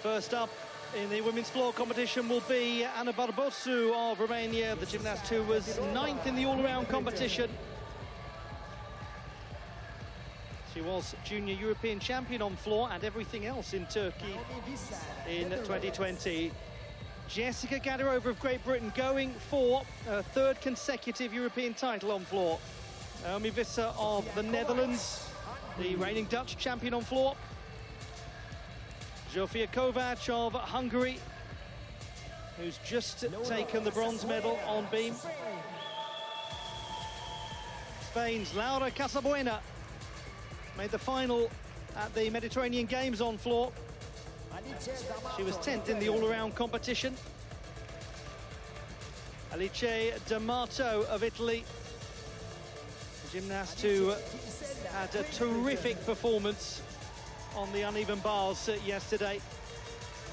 First up in the women's floor competition will be Ana Barbosu of Romania, the gymnast who was 9th in the all-around competition. She was junior European champion on floor and everything else in Turkey in 2020. Jessica Gadirova of Great Britain going for her 3rd consecutive European title on floor. Naomi Visser of the Netherlands, the reigning Dutch champion on floor. Zsofia Kovacs of Hungary, who's just taken the bronze medal on beam. Spain's Laura Casabuena made the final at the Mediterranean Games on floor. She was 10th in the all-around competition. Alice D'Amato of Italy, a gymnast who had a terrific performance on the uneven bars yesterday.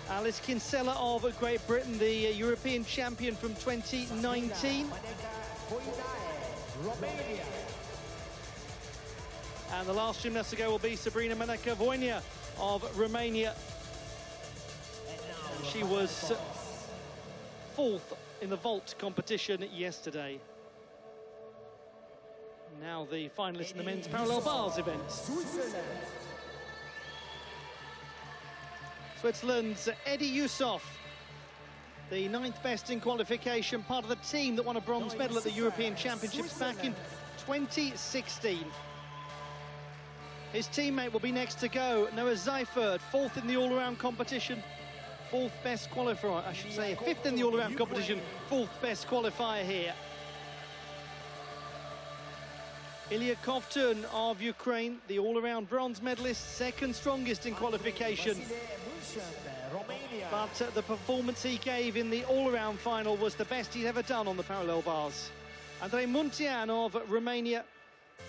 Alice Kinsella of Great Britain, the European champion from 2019. And the last gymnast to go will be Sabrina Voinea of Romania. She was 4th in the vault competition yesterday. Now the finalists in the men's parallel bars event. Switzerland's Eddy Yusof, the 9th best in qualification, part of the team that won a bronze medal at the European Championships back in 2016. His teammate will be next to go, Noah Seifert, 4th in the all-around competition, 4th best qualifier, I should say, 5th in the all-around competition, 4th best qualifier here. Illia Kovtun of Ukraine, the all-around bronze medalist, 2nd strongest in qualification. But the performance he gave in the all-around final was the best he's ever done on the parallel bars. Andrei Muntean of Romania,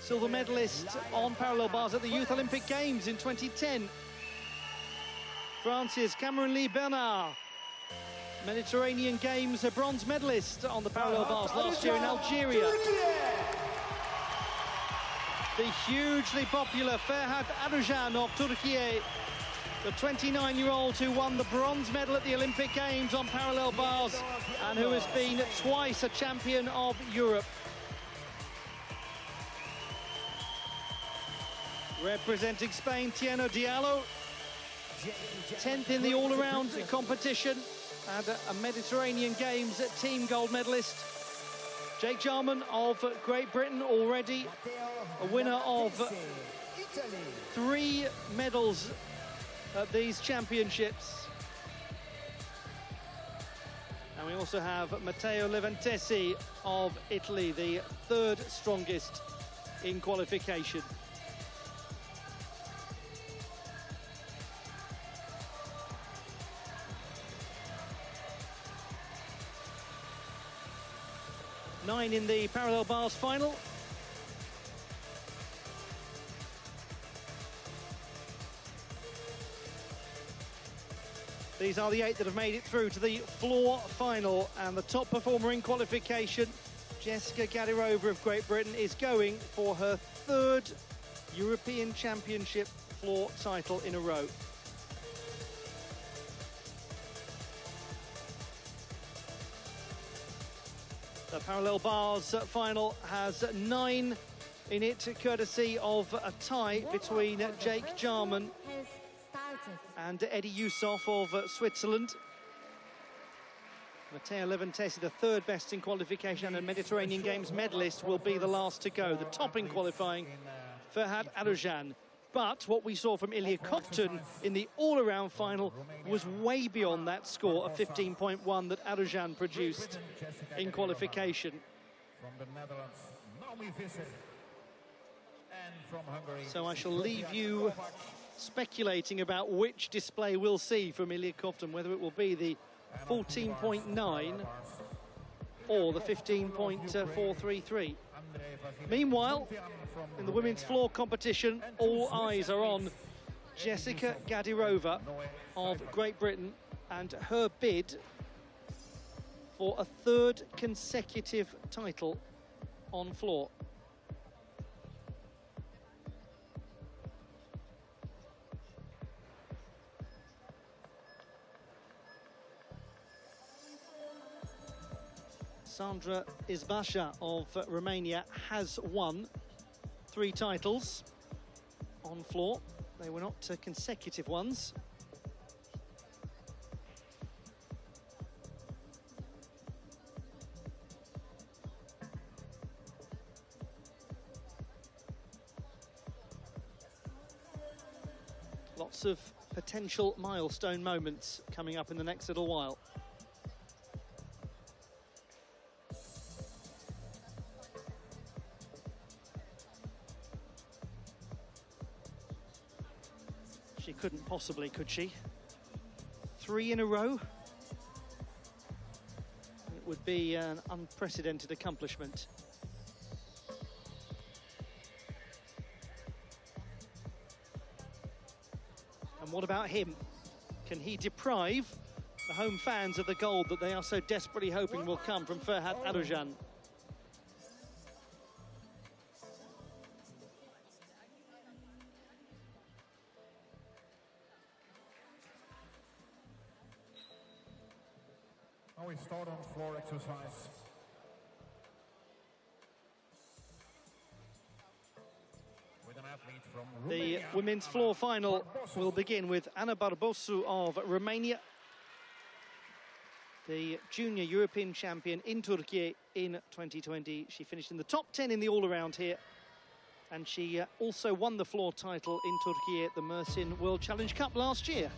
silver medalist on parallel bars at the Youth Olympic Games in 2010. France's Cameron Lee Bernard, Mediterranean Games, a bronze medalist on the parallel bars last year in Algeria. The hugely popular Ferhat Arican of Turkey, the 29-year-old who won the bronze medal at the Olympic Games on parallel bars and who has been twice a champion of Europe. Representing Spain, Thierno Diallo, 10th in the all-around competition and a Mediterranean Games team gold medalist. Jake Jarman of Great Britain, already a winner of 3 medals at these championships. And we also have Matteo Levantesi of Italy, the 3rd strongest in qualification. Nine in the parallel bars final. These are the 8 that have made it through to the floor final, and the top performer in qualification, Jessica Gadirova of Great Britain, is going for her 3rd European Championship floor title in a row. The parallel bars final has 9 in it, courtesy of a tie between Jake Jarman and Eddy Yusof of Switzerland. Matteo Levantesi, the 3rd best in qualification and a Mediterranean Games medalist, will be the last to go. The top in qualifying, Ferhat Arican. But what we saw from Illia Kovtun in the all-around final was way beyond that score of 15.1 that Arican produced in qualification. From the Netherlands, Naomi Visser. And from Hungary, so I shall leave you speculating about which display we'll see from Illia Kovtun, whether it will be the 14.9 or the 15.433. Meanwhile, in the women's floor competition, all eyes are on Jessica Gadirova of Great Britain and her bid for a 3rd consecutive title on floor. Sandra Izbasha of Romania has won 3 titles on floor. They were not consecutive ones. Lots of potential milestone moments coming up in the next little while. She couldn't possibly, could she? 3 in a row? It would be an unprecedented accomplishment. And what about him? Can he deprive the home fans of the gold that they are so desperately hoping will come from Ferhat Arican? Now we start on floor exercise. The women's floor final will begin with Ana Barbosu of Romania, the junior European champion in Turkey in 2020. She finished in the top 10 in the all-around here, and she also won the floor title in Turkey at the Mersin World Challenge Cup last year.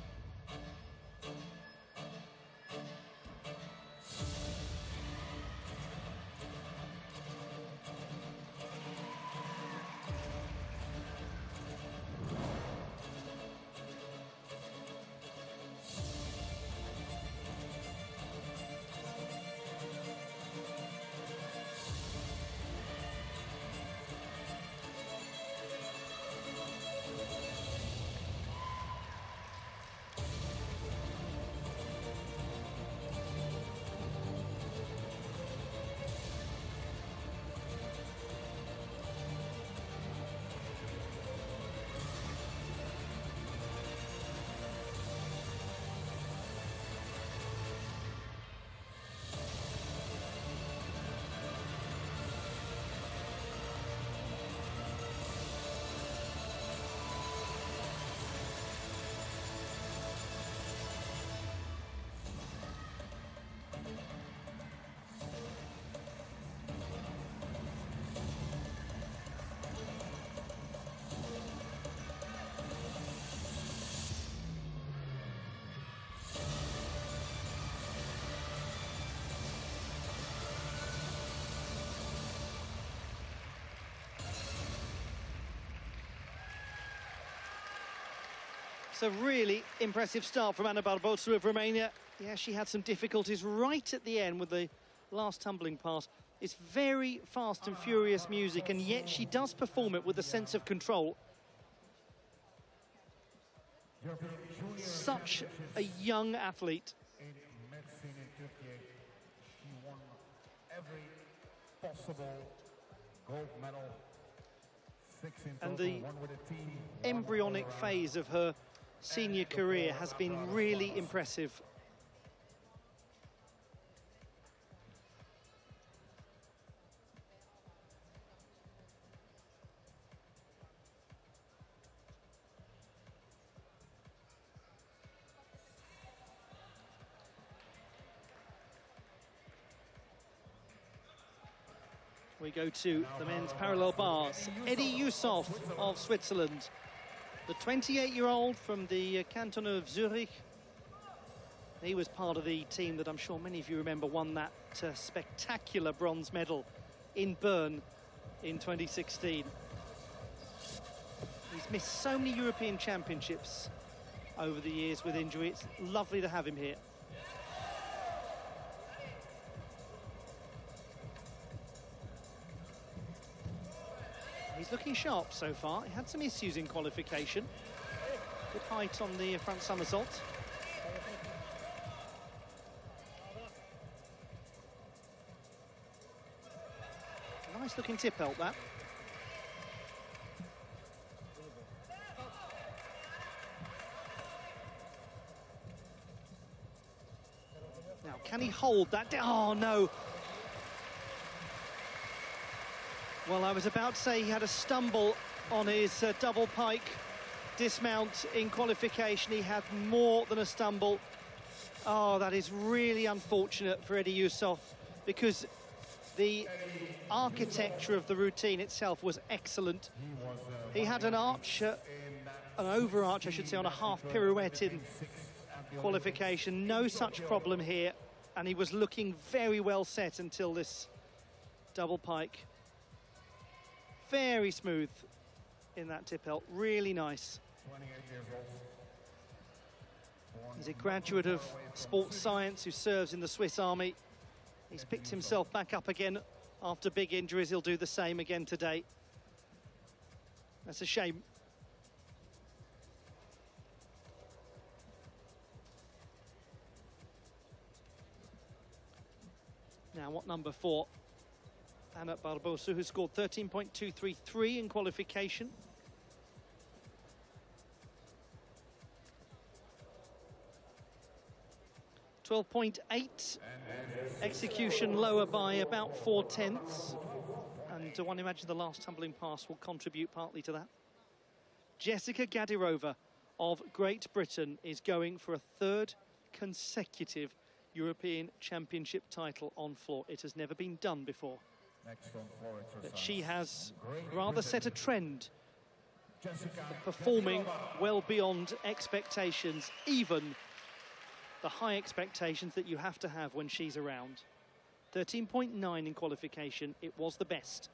It's a really impressive start from Ana Barbosu of Romania. Yeah, she had some difficulties right at the end with the last tumbling part. It's very fast and furious music, and yet she does perform it with a sense of control. Such a young athlete. She won every possible gold medal. 6 in total, And the 1 with a team, 1 embryonic all-around. phase of her senior career has been really impressive. We go to the men's parallel bars. Eddy Yusof of Switzerland, the 28-year-old from the canton of Zurich. He was part of the team that I'm sure many of you remember won that spectacular bronze medal in Bern in 2016. He's missed so many European championships over the years with injury. It's lovely to have him here. He's looking sharp so far. He had some issues in qualification. Good height on the front somersault. Nice looking tip belt, that. Now, can he hold that? Oh, no. Well, I was about to say he had a stumble on his double pike dismount in qualification. He had more than a stumble. Oh, that is really unfortunate for Eddy Yusof, because the architecture of the routine itself was excellent. He had an arch, an overarch, I should say, on a half pirouette in qualification. No such problem here, and he was looking very well set until this double pike. Very smooth in that tippelt, really nice. He's a graduate of sports science who serves in the Swiss Army. He's picked himself back up again after big injuries. He'll do the same again today. That's a shame. Now, what number for Ana Barbosu, who scored 13.233 in qualification. .8, execution lower by about 0.4, and one imagine the last tumbling pass will contribute partly to that. Jessica Gadirova of Great Britain is going for a third consecutive European Championship title on floor. It has never been done before. But she has rather set a trend of performing well beyond expectations, even the high expectations that you have to have when she's around. 13.9 in qualification, it was the best.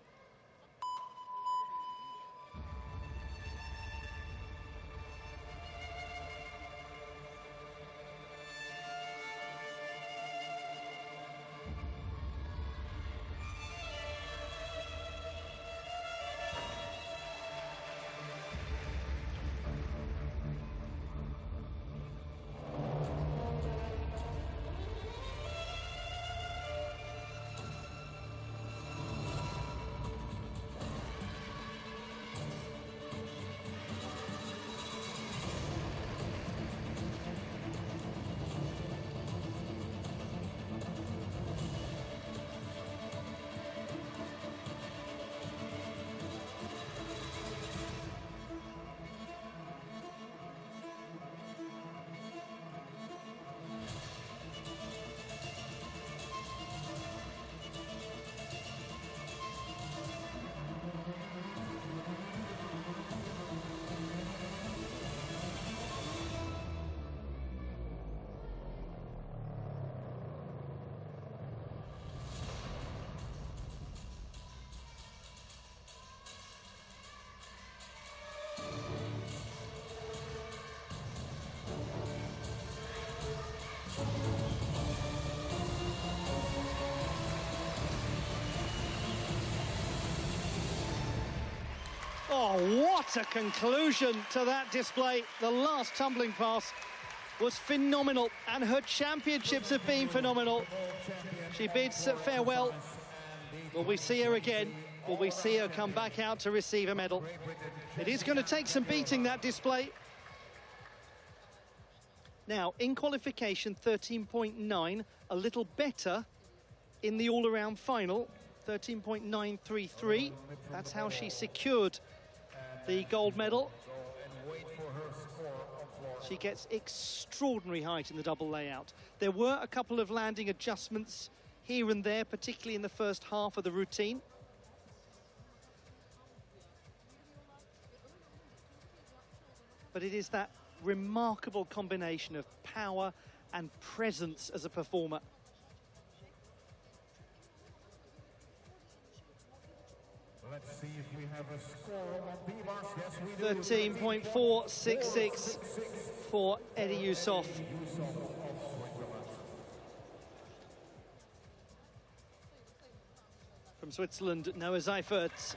Oh, what a conclusion to that display. The last tumbling pass was phenomenal, and her championships have been phenomenal. She bids farewell. Will we see her again? Will we see her come back out to receive a medal? It is going to take some beating, that display. Now, in qualification, 13.9, a little better in the all-around final, 13.933. That's how she secured the gold medal. She gets extraordinary height in the double layout. There were a couple of landing adjustments here and there, particularly in the first half of the routine. But it is that remarkable combination of power and presence as a performer. Let's see if we have a score on the bars. Yes, we do. 13.466 for Eddy Yusof. From Switzerland, Noah Seifert.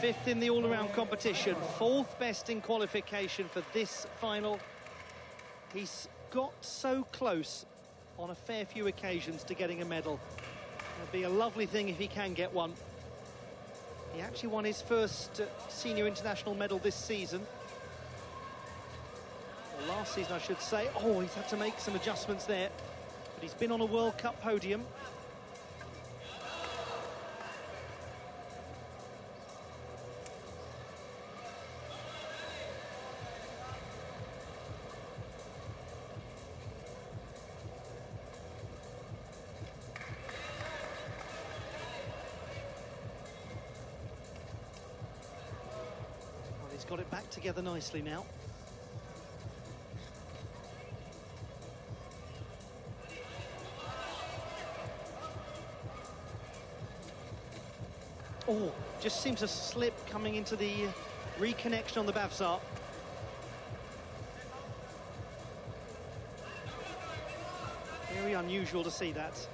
Fifth in the all-around competition, fourth best in qualification for this final. He's got so close on a fair few occasions to getting a medal. It'll be a lovely thing if he can get one. He actually won his first senior international medal this season. Or last season, I should say. Oh, he's had to make some adjustments there. But he's been on a World Cup podium. He's got it back together nicely now. Oh, just seems to slip coming into the reconnection on the Bavsar. Very unusual to see that.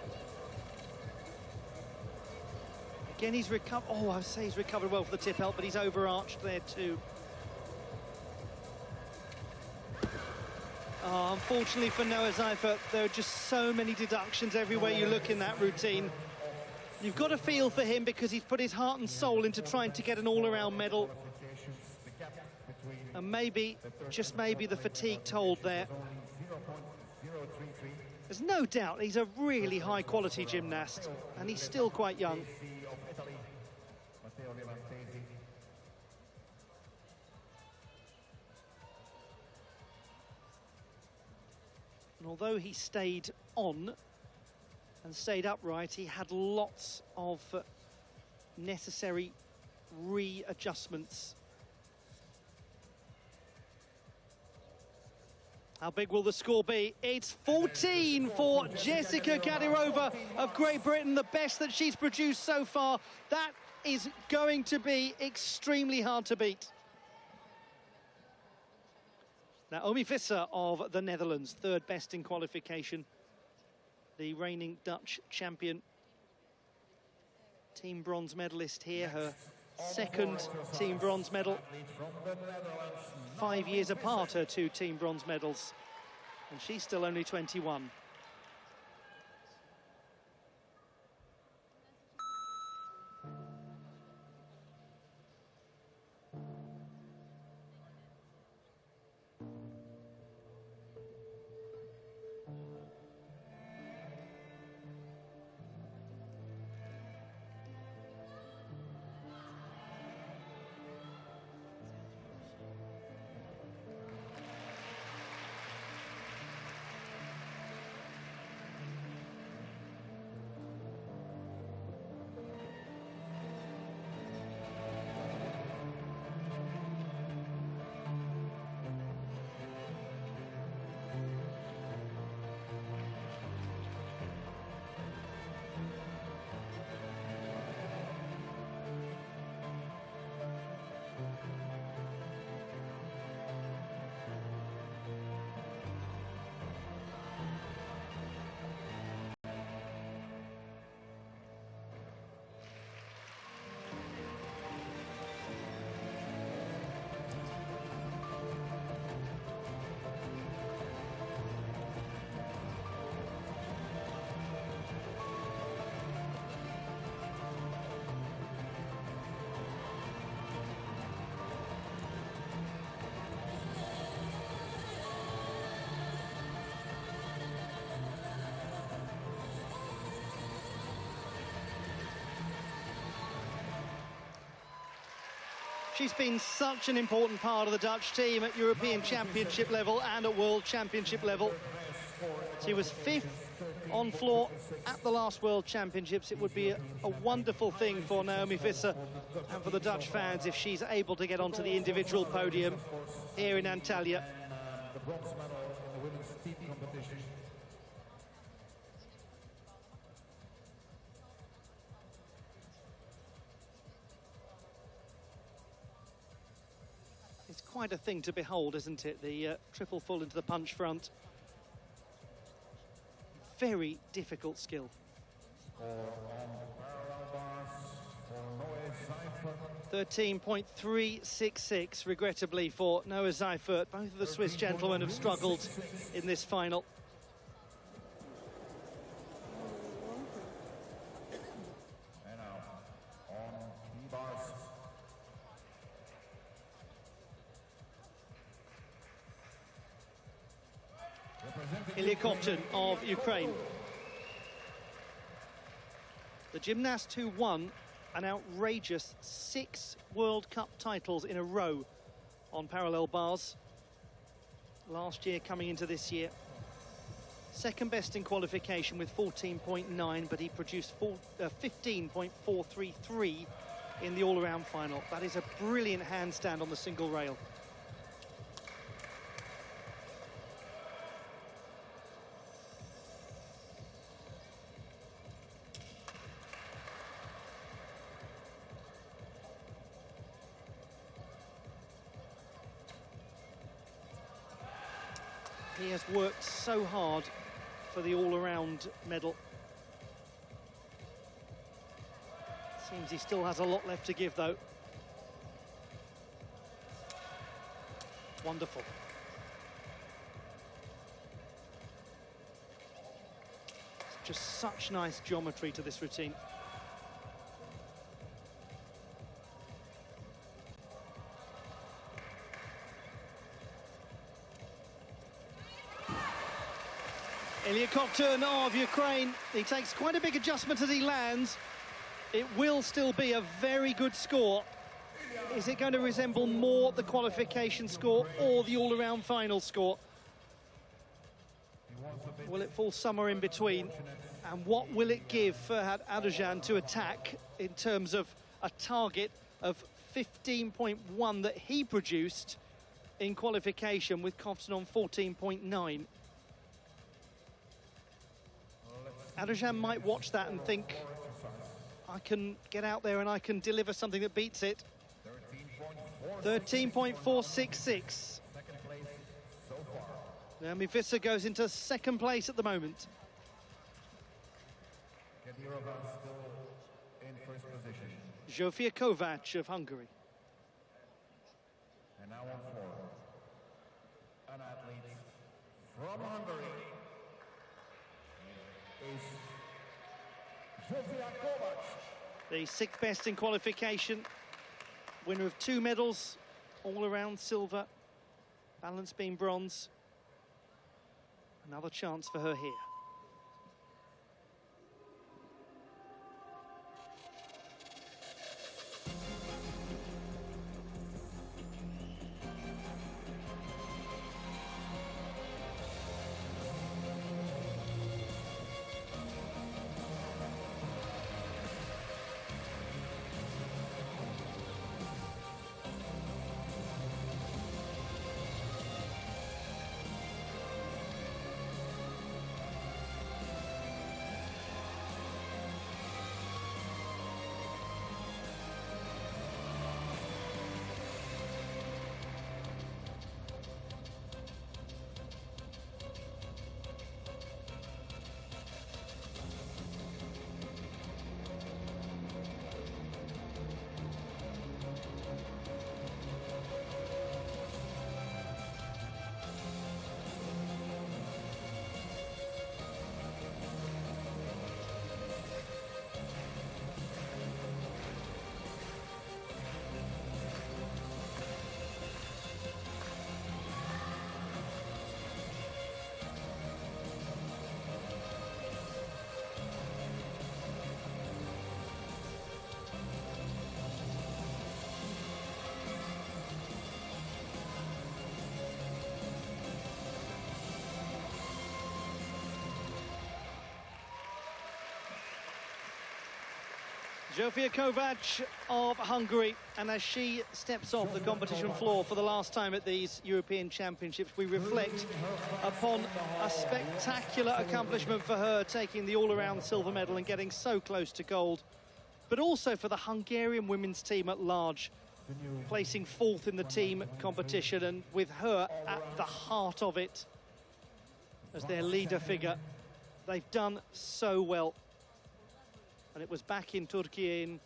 Again, he's recovered. Oh, I would say he's recovered well for the tip help, but he's overarched there too. Oh, unfortunately for Noah Seifert, there are just so many deductions everywhere you look in that routine. You've got to feel for him because he's put his heart and soul into trying to get an all-around medal. And maybe, just maybe, the fatigue told there. There's no doubt he's a really high-quality gymnast, and he's still quite young. And although he stayed on and stayed upright, he had lots of necessary readjustments. How big will the score be? It's 14 for Jessica Gadirova of Great Britain, the best that she's produced so far. That is going to be extremely hard to beat. Naomi Visser of the Netherlands, third best in qualification. The reigning Dutch champion. Team bronze medalist here, her second team bronze medal. 5 years apart, her two team bronze medals. And she's still only 21. She's been such an important part of the Dutch team at European Championship level and at World Championship level. She was fifth on floor at the last World Championships. It would be a wonderful thing for Naomi Visser and for the Dutch fans if she's able to get onto the individual podium here in Antalya. The bronze medal in the women's team competition. It's quite a thing to behold, isn't it? The triple full into the punch front. Very difficult skill. 13.366, regrettably, for Noah Seifert. Both of the Swiss gentlemen have struggled in this final. And now, on key bars. Illia Kovtun of Ukraine. The gymnast who won an outrageous 6 World Cup titles in a row on parallel bars. Last year coming into this year. Second best in qualification with 14.9, but he produced 15.433 in the all-around final. That is a brilliant handstand on the single rail. He has worked so hard for the all-around medal. Seems he still has a lot left to give, though. Wonderful. It's just such nice geometry to this routine. Illia Kovtun of Ukraine, he takes quite a big adjustment as he lands. It will still be a very good score. Is it going to resemble more the qualification score or the all-around final score? Will it fall somewhere in between? And what will it give Ferhat Arican to attack in terms of a target of 15.1 that he produced in qualification, with Kovtun on 14.9? Arican might watch that and think, I can get out there and I can deliver something that beats it. 13.466. Naomi Visser goes into second place at the moment. Gadirova still in first position. Zsofia Kovacs of Hungary. And now on floor, an athlete from Hungary is Zsofia Kovacs. The sixth best in qualification. Winner of 2 medals, all around silver, balance beam bronze. Another chance for her here. Zsofia Kovacs of Hungary, and as she steps off the competition floor for the last time at these European Championships, we reflect upon a spectacular accomplishment for her, taking the all-around silver medal and getting so close to gold, but also for the Hungarian women's team at large, placing 4th in the team competition, and with her at the heart of it as their leader figure. They've done so well. And it was back in Turkey in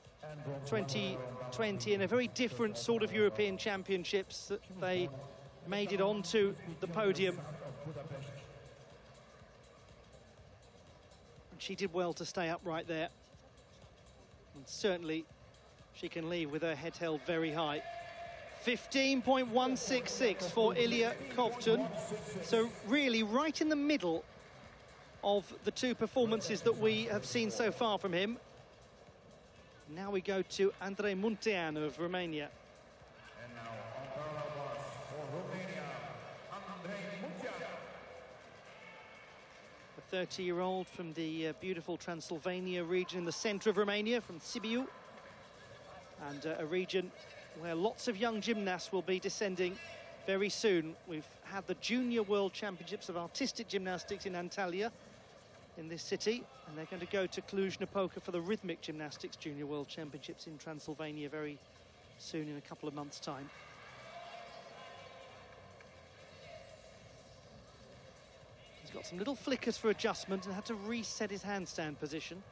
2020 in a very different sort of European Championships that they made it onto the podium. And she did well to stay upright there. And certainly she can leave with her head held very high. 15.166 for Illia Kovtun. So really right in the middle of the 2 performances that we have seen so far from him. Now we go to Andrei Muntean of Romania. And now on for Romania, Andrei Muntean. A 30-year-old from the beautiful Transylvania region in the centre of Romania, from Sibiu. and a region where lots of young gymnasts will be descending very soon. We've had the Junior World Championships of Artistic Gymnastics in Antalya in this city, and they're going to go to Cluj-Napoca for the Rhythmic Gymnastics Junior World Championships in Transylvania very soon, in a couple of months' time. He's got some little flickers for adjustment and had to reset his handstand position.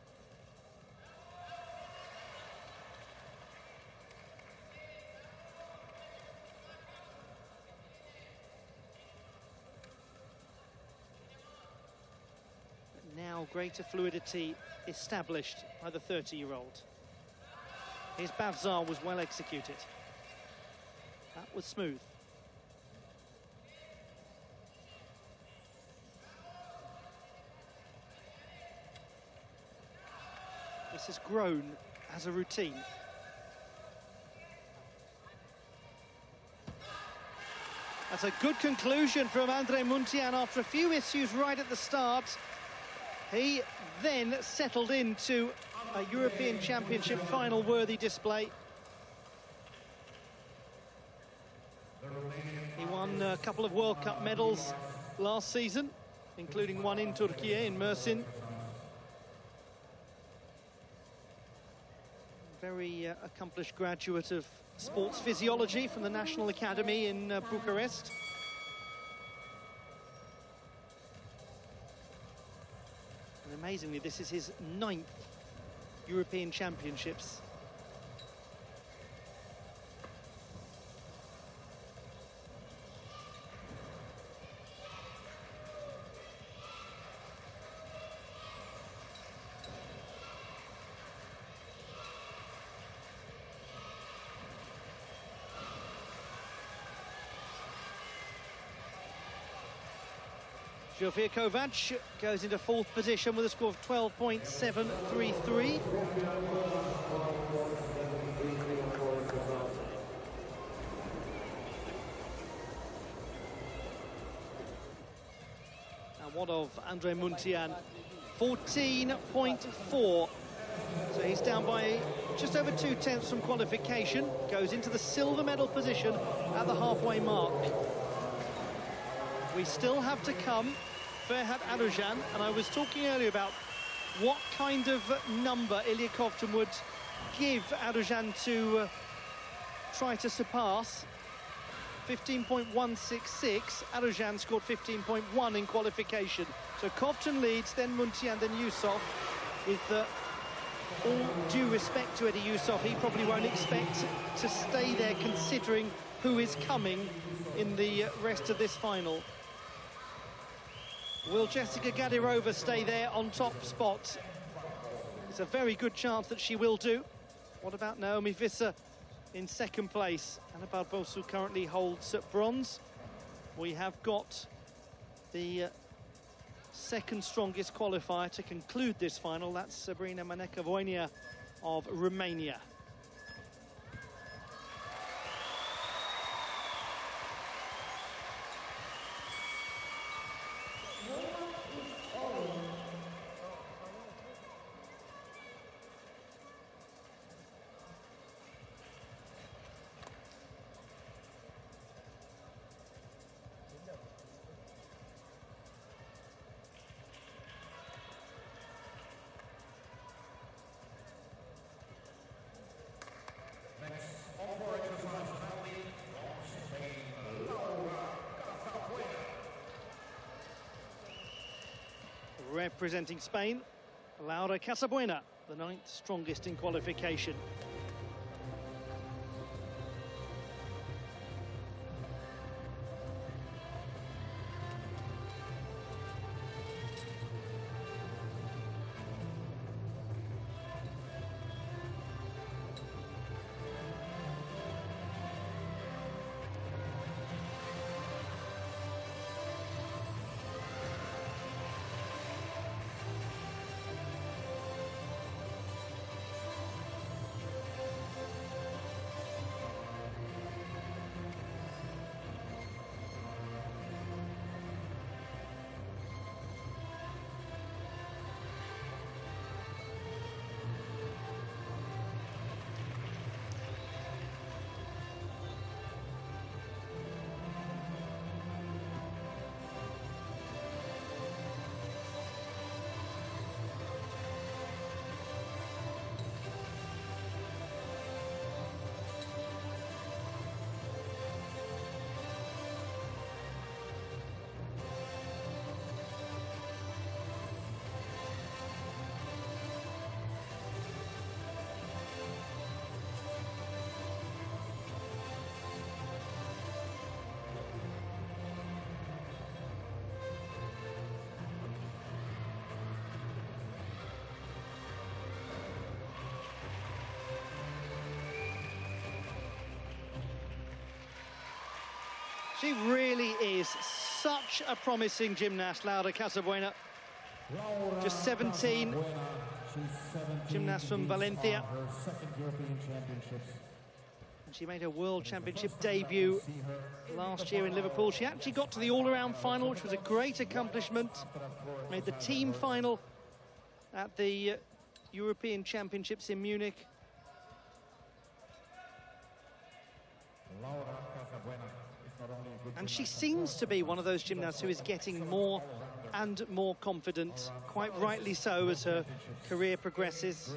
Now greater fluidity established by the 30-year-old. His Bavzar was well executed. That was smooth. This has grown as a routine. That's a good conclusion from Andrei Muntean after a few issues right at the start. He then settled into a European Championship final worthy display. He won a couple of World Cup medals last season, including one in Turkey, in Mersin. Very accomplished graduate of sports physiology from the National Academy in Bucharest. And amazingly, this is his 9th European Championships. Zsofia Kovacs goes into 4th position with a score of 12.733. And what of Andrei Muntean? 14.4. So he's down by just over 2/10 from qualification. Goes into the silver medal position at the halfway mark. We still have to come Ferhat Arican, and I was talking earlier about what kind of number Illia Kovtun would give Arican to try to surpass. 15.166, Arican scored 15.1 in qualification. So Kovtun leads, then Muntean, then Yusof. With all due respect to Eddy Yusof, he probably won't expect to stay there considering who is coming in the rest of this final. Will Jessica Gadirova stay there on top spot? It's a very good chance that she will do. What about Naomi Visser in 2nd place? Ana Barbosu currently holds bronze. We have got the 2nd strongest qualifier to conclude this final. That's Sabrina Voinea of Romania. Representing Spain, Laura Casabuena, the 9th strongest in qualification. She really is such a promising gymnast, Laura Casabuena. Just 17. Gymnast from Valencia. Her second European Championships. And she made her World Championship debut last year in Liverpool. She actually got to the all-around final, which was a great accomplishment. Made the team final at the European Championships in Munich. And she seems to be one of those gymnasts who is getting more and more confident, quite rightly so, as her career progresses.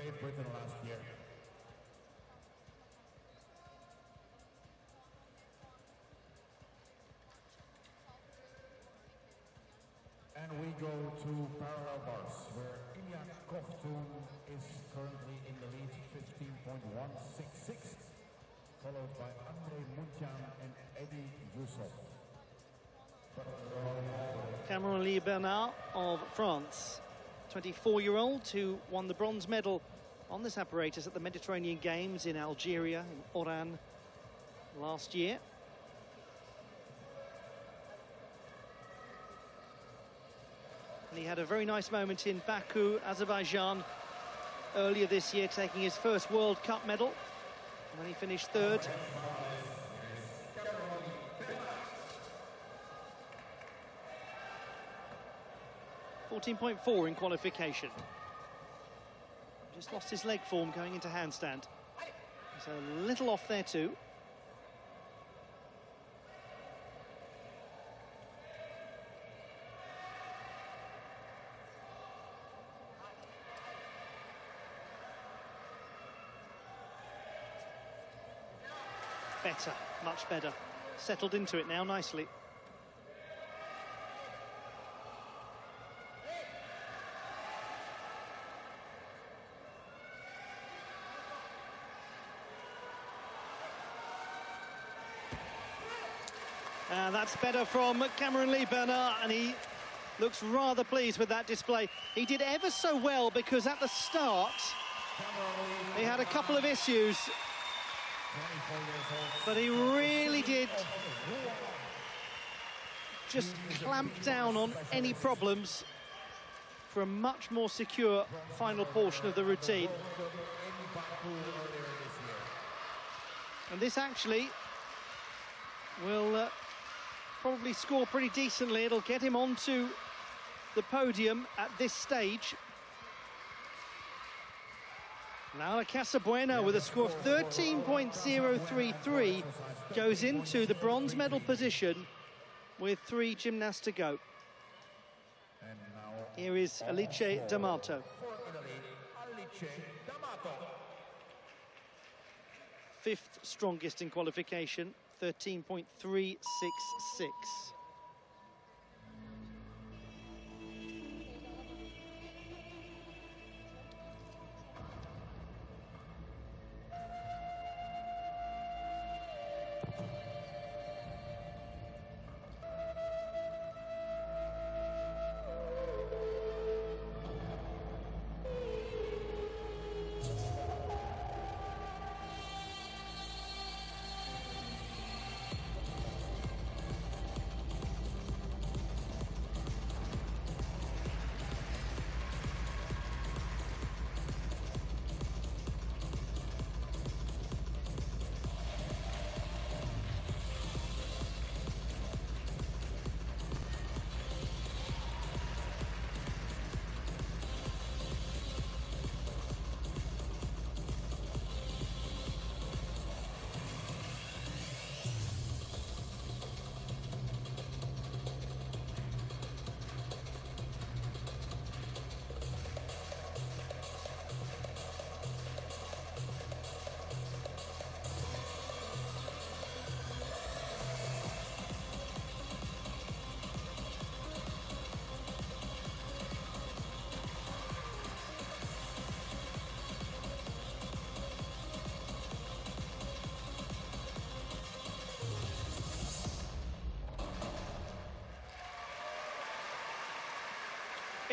And we go to parallel bars, where Illia Kovtun is currently in the lead, 15.166, followed by Andrei, Muntean and Eddy Yusof. Cameron Bernard of France, 24-year-old who won the bronze medal on this apparatus at the Mediterranean Games in Algeria, in Oran, last year. And he had a very nice moment in Baku, Azerbaijan, earlier this year, taking his first World Cup medal. And then he finished third. 14.4 in qualification. Just lost his leg form going into handstand. So a little off there too. Better, much better. Settled into it now nicely. And that's better from Cameron Bernard, and he looks rather pleased with that display. He did ever so well because at the start he had a couple of issues, but he really did just clamp down on any problems for a much more secure final portion of the routine. And this actually will probably score pretty decently. It'll get him onto the podium at this stage. Laura Casabuena with a score of 13.033 goes into the bronze medal position with 3 gymnasts to go. Here is Alice D'Amato. Fifth strongest in qualification, 13.366.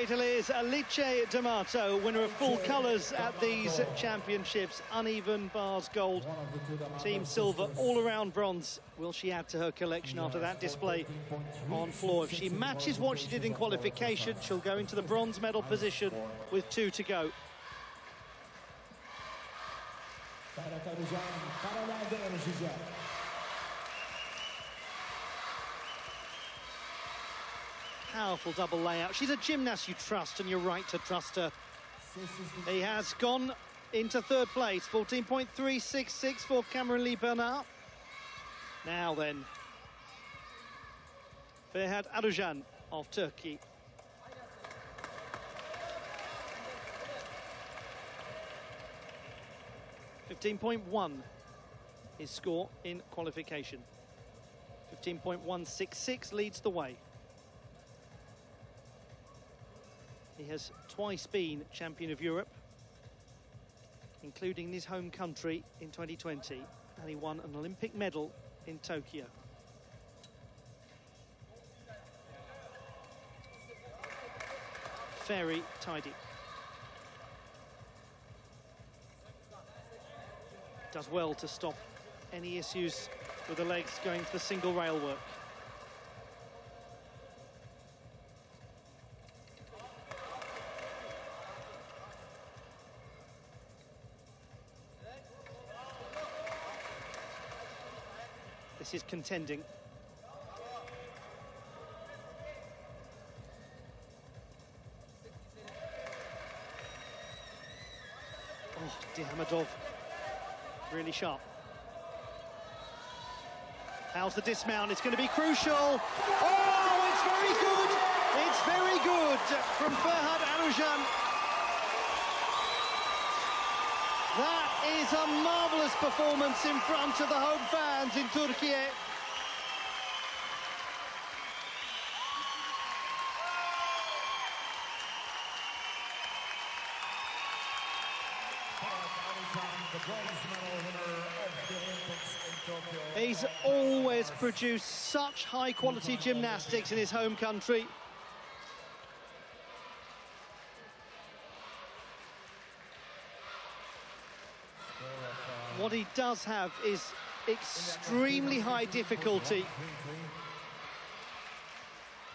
Italy's Alice D'Amato, winner of full colours at these championships. Uneven bars gold, team silver, all-around bronze. Will she add to her collection after that display on floor? If she matches what she did in qualification, she'll go into the bronze medal position with 2 to go. Powerful double layout. She's a gymnast you trust, and you're right to trust her. He has gone into 3rd place, 14.366 for Cameron Lee Bernard. Now then, Ferhat Arican of Turkey. .15.1 his score in qualification. 15.166 leads the way. He has twice been champion of Europe, including in his home country in 2020, and he won an Olympic medal in Tokyo. Very tidy. Does well to stop any issues with the legs going to the single rail work. This is contending. Oh, Dihamedov, really sharp. How's the dismount? It's going to be crucial. Oh, it's very good. It's very good from Ferhat Arican. That is a marvellous performance in front of the home fans in Turkey. He's always produced such high-quality gymnastics in his home country. What he does have is extremely high difficulty.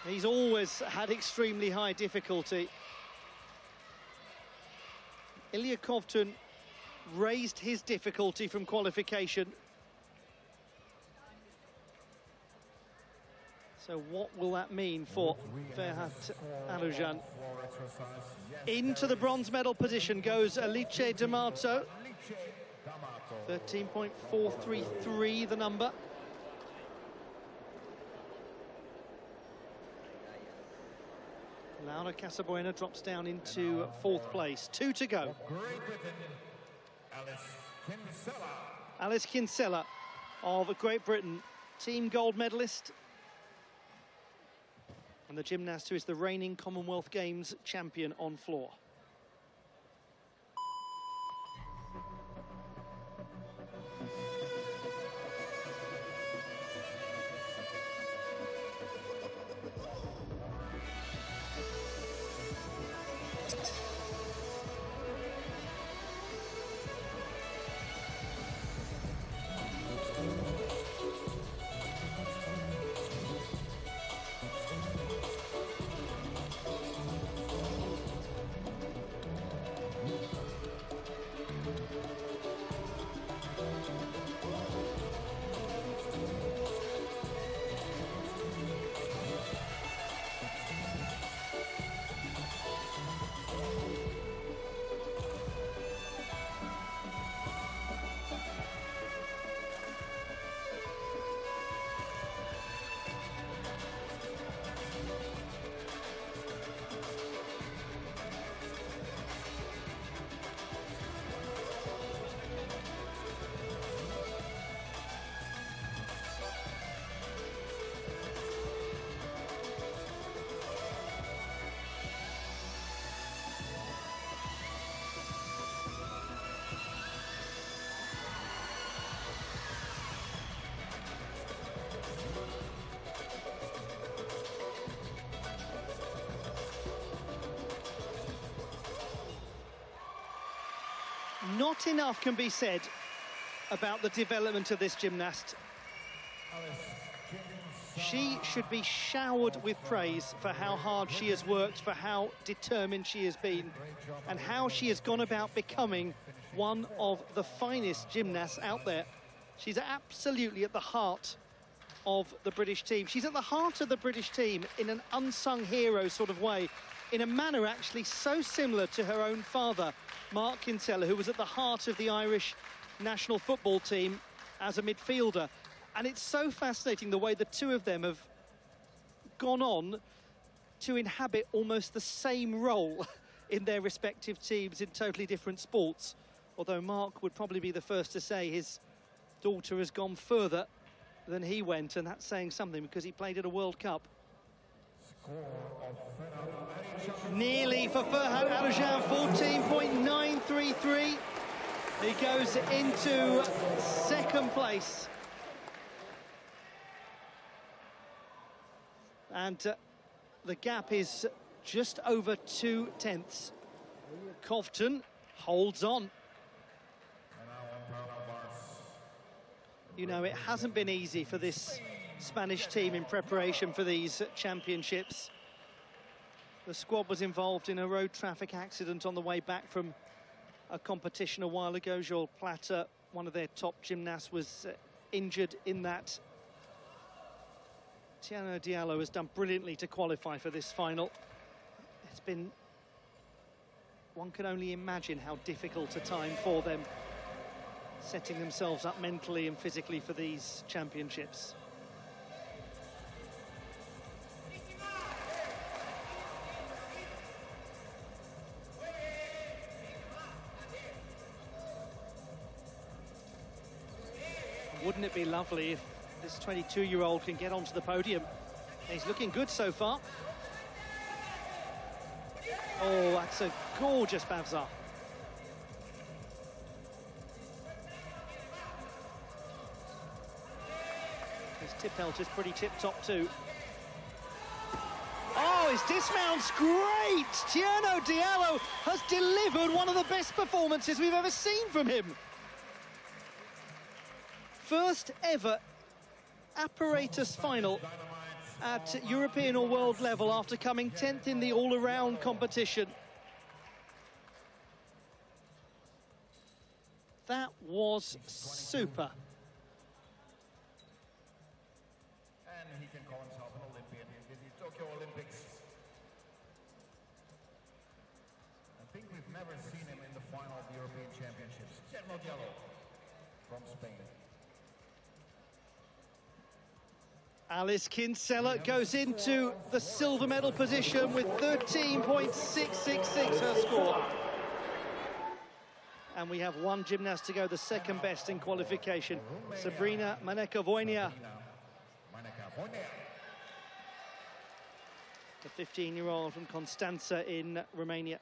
He's always had extremely high difficulty. Illia Kovtun raised his difficulty from qualification. So what will that mean for Ferhat Arican? Into the bronze medal position goes Alice D'Amato. 13.433 the number. Laura Casabuena drops down into 4th place. 2 to go. Great Britain, Alice Kinsella. Alice Kinsella of Great Britain, team gold medalist, and the gymnast who is the reigning Commonwealth Games champion on floor. Not enough can be said about the development of this gymnast. She should be showered with praise for how hard she has worked, for how determined she has been, and how she has gone about becoming one of the finest gymnasts out there. She's absolutely at the heart of the British team. She's at the heart of the British team in an unsung hero sort of way, in a manner actually so similar to her own father, Mark Kinsella, who was at the heart of the Irish national football team as a midfielder. And it's so fascinating the way the two of them have gone on to inhabit almost the same role in their respective teams in totally different sports. Although Mark would probably be the first to say his daughter has gone further than he went, and that's saying something because he played at a World Cup. Nearly for Ferhat Arican, 14.933. He goes into second place. And the gap is just over 2/10. Kovtun holds on. You know, it hasn't been easy for this Spanish team in preparation for these championships. The squad was involved in a road traffic accident on the way back from a competition a while ago. Joel Plata, one of their top gymnasts, was injured in that. Thierno Diallo has done brilliantly to qualify for this final. It's been, one can only imagine how difficult a time for them, setting themselves up mentally and physically for these championships. Wouldn't it be lovely if this 22-year-old can get onto the podium? He's looking good so far. Oh, that's a gorgeous Bavza. His tip-belt is pretty tip-top too. Oh, his dismount's great! Thierno Diallo has delivered one of the best performances we've ever seen from him. First ever apparatus final at European or world level after coming 10th in the all-around competition. That was super. And he can call himself an Olympian in the Tokyo Olympics. I think we've never seen him in the final of the European Championships. Thierno Diallo from Spain. Alice Kinsella goes into the silver medal position with 13.666 her score. And we have one gymnast to go, the second best in qualification, Sabrina Voinea. The 15-year-old from Constanța in Romania.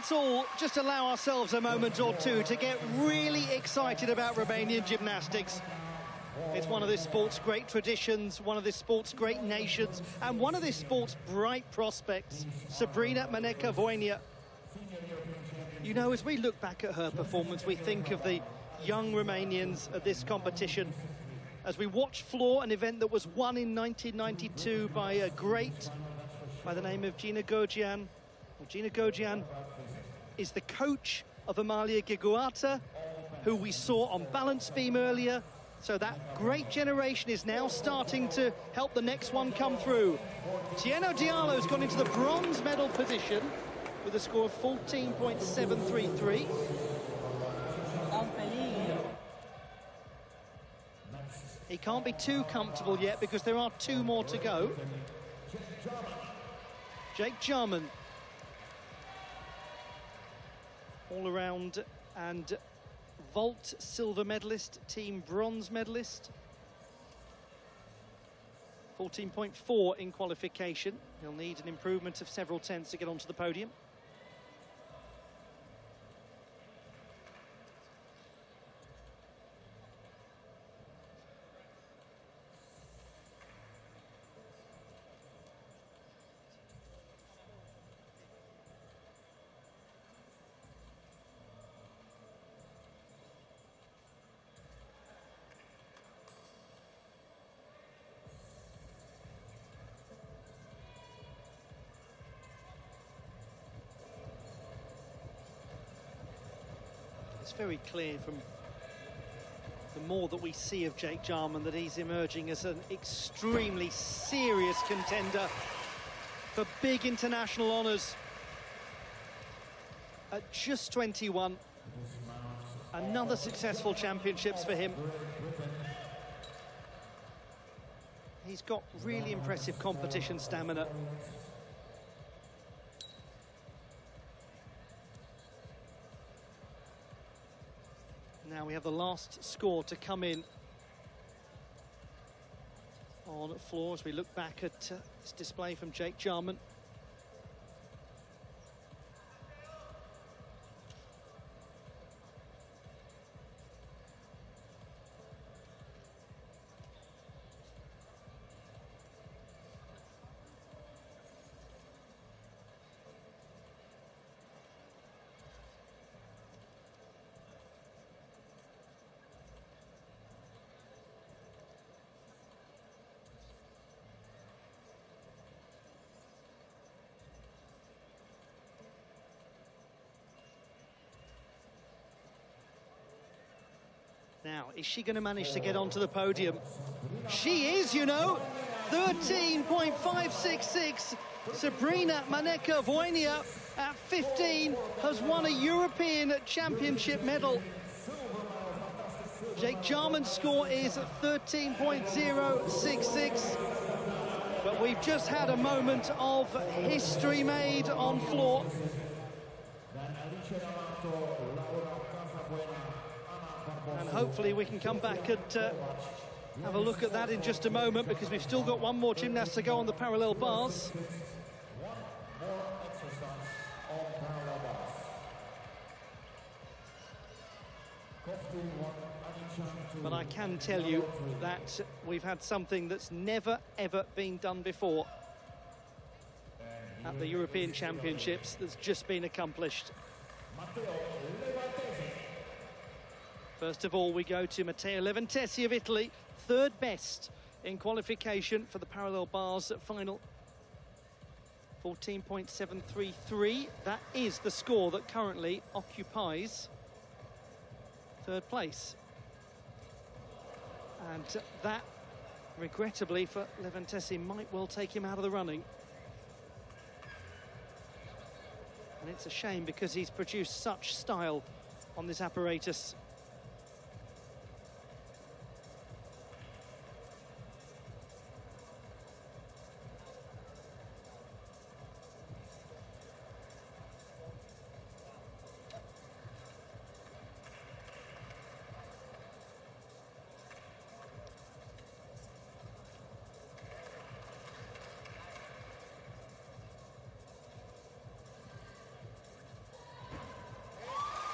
let's all just allow ourselves a moment or two to get really excited about Romanian gymnastics. It's one of this sport's great traditions, one of this sport's great nations, and one of this sport's bright prospects, Sabrina Voinea. You know, as we look back at her performance, we think of the young Romanians at this competition. As we watch floor, an event that was won in 1992 by a great by the name of Gina Gogian. Well, Gina Gogian is the coach of Amalia Giguata, who we saw on balance beam earlier. So that great generation is now starting to help the next one come through. Thierno Diallo's gone into the bronze medal position with a score of 14.733. He can't be too comfortable yet because there are two more to go. Jake Jarman, all around and vault silver medalist, team bronze medalist. 14.4 in qualification. He'll need an improvement of several tenths to get onto the podium. It's very clear from the more that we see of Jake Jarman that he's emerging as an extremely serious contender for big international honours. At just 21, another successful championships for him. He's got really impressive competition stamina. Now we have the last score to come in on floor as we look back at this display from Jake Jarman. Now, is she going to manage to get onto the podium? She is, you know. 13.566. Sabrina Voinea at 15 has won a European Championship medal. Jake Jarman's score is 13.066. But we've just had a moment of history made on floor. And hopefully we can come back and have a look at that in just a moment, because we've still got one more gymnast to go on the parallel bars. But I can tell you that we've had something that's never, ever been done before at the European Championships that's just been accomplished. First of all, we go to Matteo Levantesi of Italy, third best in qualification for the parallel bars at final. 14.733. That is the score that currently occupies third place. And that, regrettably for Levantesi, might well take him out of the running. And it's a shame because he's produced such style on this apparatus.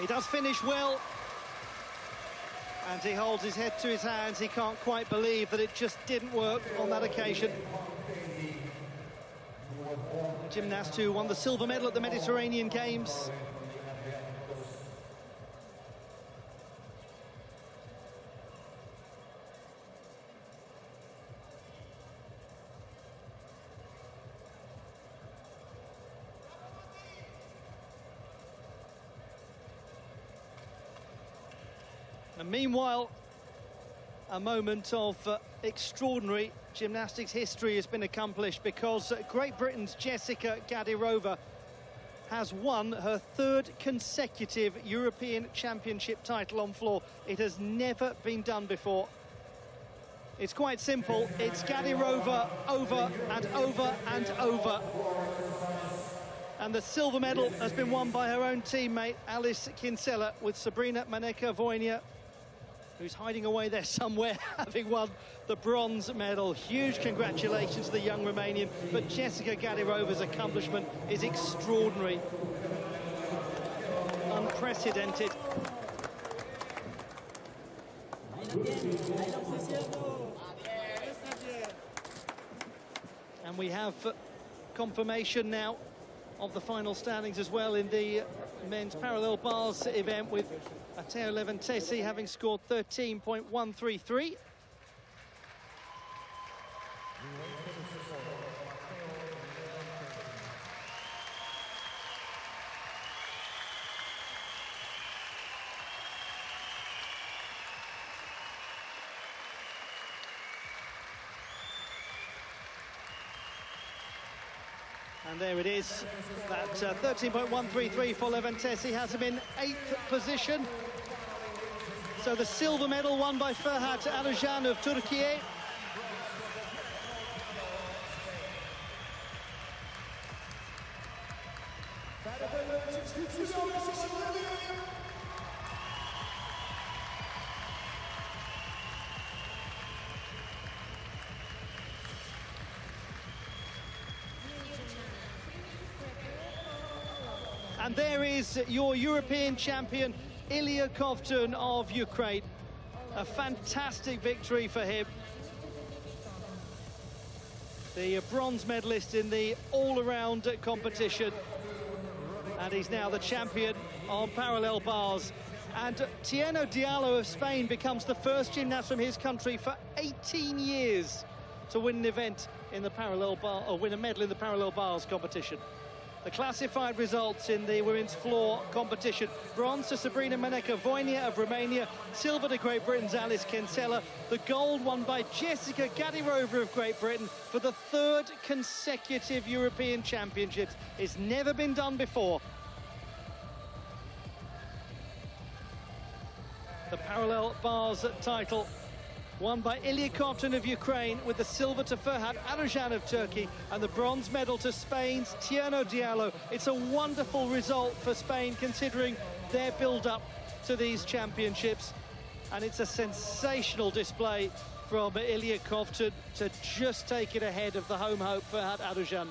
He does finish well. And he holds his head to his hands. He can't quite believe that it just didn't work on that occasion. The gymnast who won the silver medal at the Mediterranean Games. And meanwhile, a moment of extraordinary gymnastics history has been accomplished, because Great Britain's Jessica Gadirova has won her third consecutive European Championship title on floor. It has never been done before. It's quite simple. It's Gadirova over and over and over. And the silver medal has been won by her own teammate, Alice Kinsella, with Sabrina Voinea, who's hiding away there somewhere, having won the bronze medal. Huge congratulations to the young Romanian, but Jessica Gadirova's accomplishment is extraordinary. Unprecedented. And we have confirmation now of the final standings as well in the men's parallel bars event, with Matteo Levantesi having scored 13.133. And there it is, that 13.133 for Levantesi has him in 8th position. So the silver medal won by Ferhat Arican of Turkey. And there is your European champion, Illia Kovtun of Ukraine. A fantastic victory for him. The bronze medalist in the all-around competition. And he's now the champion on parallel bars. And Thierno Diallo of Spain becomes the first gymnast from his country for 18 years to win an event in the parallel bar, or win a medal in the parallel bars competition. The classified results in the women's floor competition: bronze to Sabrina Voinea of Romania, silver to Great Britain's Alice Kinsella, the gold won by Jessica Gadirova of Great Britain for the third consecutive European Championships. It's never been done before. The parallel bars title won by Illia Kovtun of Ukraine, with the silver to Ferhat Arican of Turkey and the bronze medal to Spain's Thierno Diallo. It's a wonderful result for Spain, considering their build-up to these championships. And it's a sensational display from Illia Kovtun to just take it ahead of the home hope Ferhat Arican.